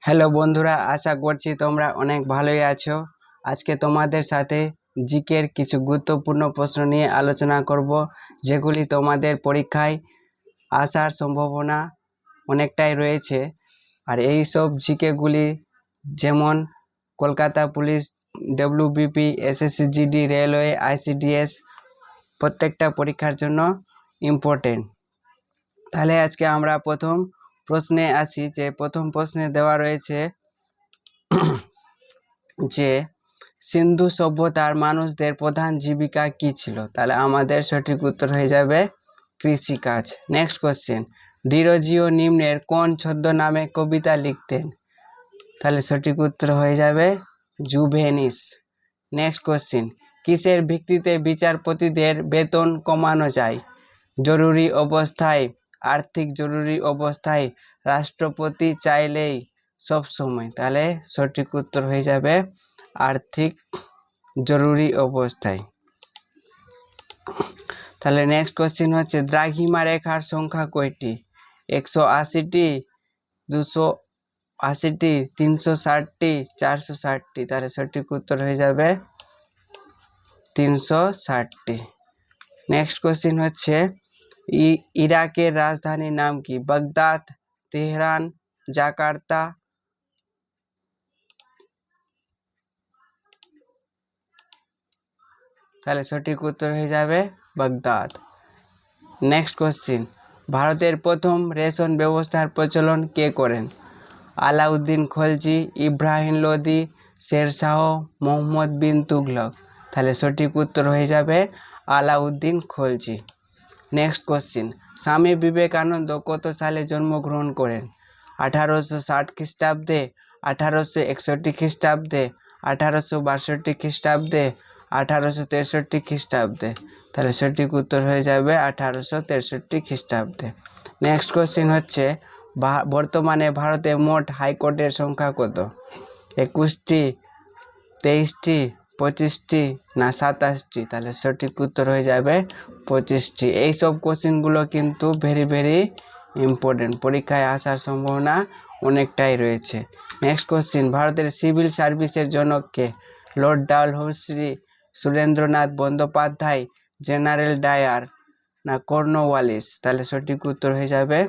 Hello বন্ধুরা, আশা করছি তোমরা অনেক ভালোই আছো। আজকে তোমাদের সাথে জিকের কিছু গুরুত্বপূর্ণ প্রশ্ন নিয়ে আলোচনা করব, যেগুলি তোমাদের পরীক্ষায় আসার সম্ভাবনা অনেকটাই রয়েছে। আর এই সব জিকেগুলি যেমন Kolkata police, WBP, SSC GD, railway, ICDS প্রত্যেকটা পরীক্ষার জন্য ইম্পর্টেন্ট। তাহলে আজকে আমরা প্রথম প্রশ্নে আসি। যে প্রথম প্রশ্নে দেওয়া রয়েছে যে সিন্ধু সভ্যতার মানুষদের প্রধান জীবিকা কি ছিল। তাহলে আমাদের সঠিক উত্তর হয়ে যাবে কৃষিকাজ। নেক্সট কোশ্চেন, ডিরোজিও নিম্নের কোন ছদ্মনামে কবিতা লিখতেন। তাহলে সঠিক উত্তর হয়ে যাবে জুভেনিস। নেক্সট কোশ্চেন, কিসের ভিত্তিতে বিচারপতিদের বেতন কমানো যায়। জরুরি অবস্থায়, আর্থিক জরুরি অবস্থায়, রাষ্ট্রপতি চাইলেই, সব সময়। তাহলে সঠিক উত্তর হয়ে যাবে আর্থিক জরুরি অবস্থায়। তাহলে নেক্সট কোশ্চেন হচ্ছে দ্রাঘিমা রেখার সংখ্যা কয়টি। 180টি, 280টি, 360টি, 460টি। তাহলে সঠিক উত্তর হয়ে যাবে 360টি। নেক্সট কোশ্চেন হচ্ছে ইরাকের রাজধানীর নাম কি। Baghdad, Tehran, Jakarta. তাহলে সঠিক উত্তর হয়ে যাবে বাগদাদ। নেক্সট কোশ্চেন, ভারতের প্রথম রেশন ব্যবস্থার প্রচলন কে করেন। আলাউদ্দিন খলজি, ইব্রাহিম লোদি, শেরশাহ, মোহাম্মদ বিন তুগলক। তাহলে সঠিক উত্তর হয়ে যাবে আলাউদ্দিন খলজি। নেক্সট কোশ্চেন, স্বামী বিবেকানন্দ কত সালে জন্মগ্রহণ করেন। 1860 খ্রিস্টাব্দে, 1861 খ্রিস্টাব্দে, 1862 খ্রিস্টাব্দে, 1863 খ্রিস্টাব্দে। তাহলে সঠিক উত্তর হয়ে যাবে 1863 খ্রিস্টাব্দে। নেক্সট কোশ্চেন হচ্ছে বর্তমানে ভারতে মোট হাইকোর্টের সংখ্যা কত। 21টি, 23টি, 25টি না 27টি। তাহলে সঠিক উত্তর হয়ে যাবে 25টি। এইসব কোশ্চেনগুলো কিন্তু ভেরি ইম্পর্টেন্ট, পরীক্ষায় আসার সম্ভাবনা অনেকটাই রয়েছে। নেক্সট কোশ্চেন, ভারতের সিভিল সার্ভিসের জনক কে। Lord Dalhousie, Surendranath Bandyopadhyay, general Dyer না কর্নওয়ালিস। তাহলে সঠিক উত্তর হয়ে যাবে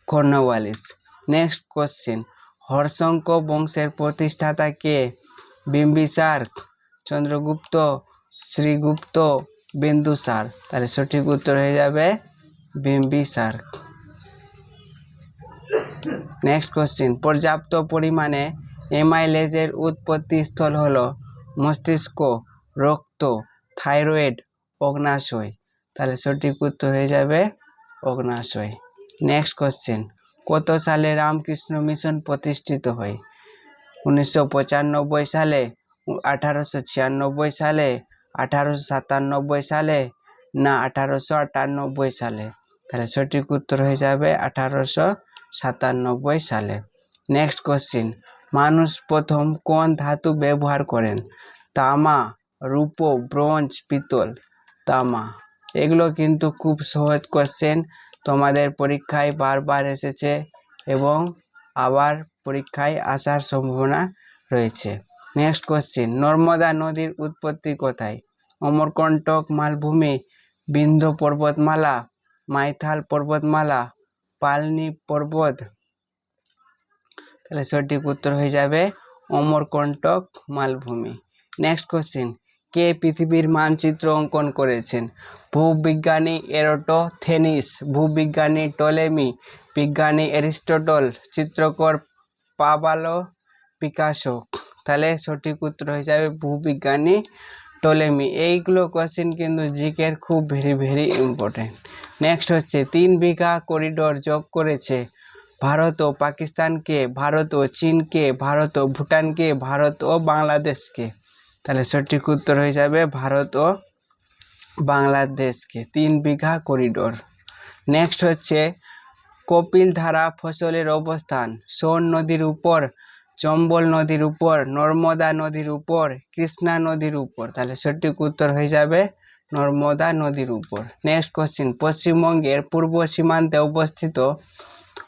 কর্নওয়ালিস। নেক্সট কোশ্চেন, হর্ষঙ্ক বংশের প্রতিষ্ঠাতা কে। বিম্বিসার, চন্দ্রগুপ্ত, শ্রীগুপ্ত, বিন্দুসার। তাহলে সঠিক উত্তর হয়ে যাবে বিম্বিসার। নেক্সট কোশ্চেন, পর্যাপ্ত পরিমাণে এমাইলেজের উৎপত্তি স্থল হলো মস্তিষ্ক, রক্ত, থাইরয়েড, অগ্নাশয়। তাহলে সঠিক উত্তর হয়ে যাবে অগ্নাশয়। নেক্সট কোশ্চেন, কত সালে রামকৃষ্ণ মিশন প্রতিষ্ঠিত হয়। 1995 সালে, 1896 সালে, 1897 সালে না 1898 সালে। তাহলে সঠিক উত্তর হয়ে যাবে 1897 সালে। নেক্সট কোশ্চেন, মানুষ প্রথম কোন ধাতু ব্যবহার করেন। তামা, রূপো, ব্রোঞ্জ, পিতল। তামা। এগুলো কিন্তু খুব সহজ কোশ্চেন, তোমাদের পরীক্ষায় বারবার এসেছে এবং আবার পরীক্ষায় আসার সম্ভাবনা রয়েছে। নেক্সট কোশ্চেন, নর্মদা নদীর উৎপত্তি কোথায়। অমরকণ্টক মালভূমি, বিন্ধ্য পর্বতমালা, মাইথাল পর্বতমালা, পালনি পর্বত। তাহলে সঠিক উত্তর হয়ে যাবে অমরকণ্টক মালভূমি। নেক্সট কোশ্চেন, কে পৃথিবীর মানচিত্র অঙ্কন করেছেন। ভূবিজ্ঞানী এরোটোথেনিস, ভূবিজ্ঞানী টলেমি, বিজ্ঞানী অ্যারিস্টটল, চিত্রকর পাবলো পিকাসো। তাহলে সঠিক উত্তর হয়ে যাবে ভূবিজ্ঞানী টলেমি। এইগুলো কোশ্চেন কিন্তু জিকের খুব ভেরি ইম্পর্টেন্ট। নেক্সট হচ্ছে 3 বিঘা করিডোর যোগ করেছে ভারত ও পাকিস্তানকে, ভারত ও চীনকে, ভারত ও ভুটানকে, ভারত ও বাংলাদেশকে। তাহলে সঠিক উত্তর হয়ে যাবে ভারত ও বাংলাদেশকে। 3 বিঘা করিডোর। নেক্সট হচ্ছে কপিলধারা ফসলের অবস্থান সোন নদীর উপর, চম্বল নদীর উপর, নর্মদা নদীর উপর, কৃষ্ণা নদীর উপর। তাহলে সঠিক উত্তর হয়ে যাবে নর্মদা নদীর উপর। নেক্সট কোশ্চেন, পশ্চিমবঙ্গের পূর্ব সীমান্তে অবস্থিত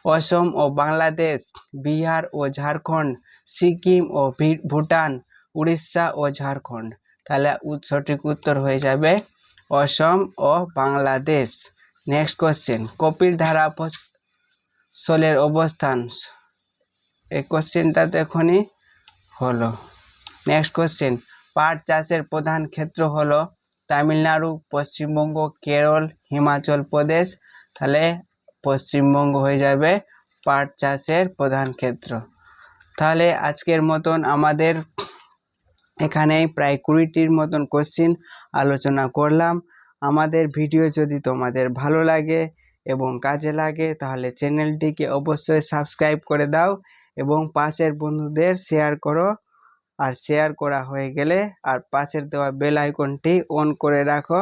অসম ও বাংলাদেশ, বিহার ও ঝাড়খণ্ড, সিকিম ও ভুটান, উড়িষ্যা ও ঝাড়খণ্ড। তাহলে সঠিক উত্তর হয়ে যাবে অসম ও বাংলাদেশ। নেক্সট কোশ্চেন, কপিলধারা ফসলের অবস্থান। এই কোশ্চেনটা তো এখনই হলো। নেক্সট কোশ্চেন, পাট চাষের প্রধান ক্ষেত্র হলো তামিলনাড়ু, পশ্চিমবঙ্গ, কেরল, হিমাচল প্রদেশ। তাহলে পশ্চিমবঙ্গ হয়ে যাবে পাট চাষের প্রধান ক্ষেত্র। তাহলে আজকের মতন আমাদের এখানেই প্রায় 20টির মতন কোশ্চেন আলোচনা করলাম। আমাদের ভিডিও যদি তোমাদের ভালো লাগে এবং কাজে লাগে তাহলে চ্যানেলটিকে অবশ্যই সাবস্ক্রাইব করে দাও এবং পাশের বন্ধুদের শেয়ার করো। আর শেয়ার করা হয়ে গেলে আর পাশের দেওয়া বেল আইকনটি অন করে রাখো,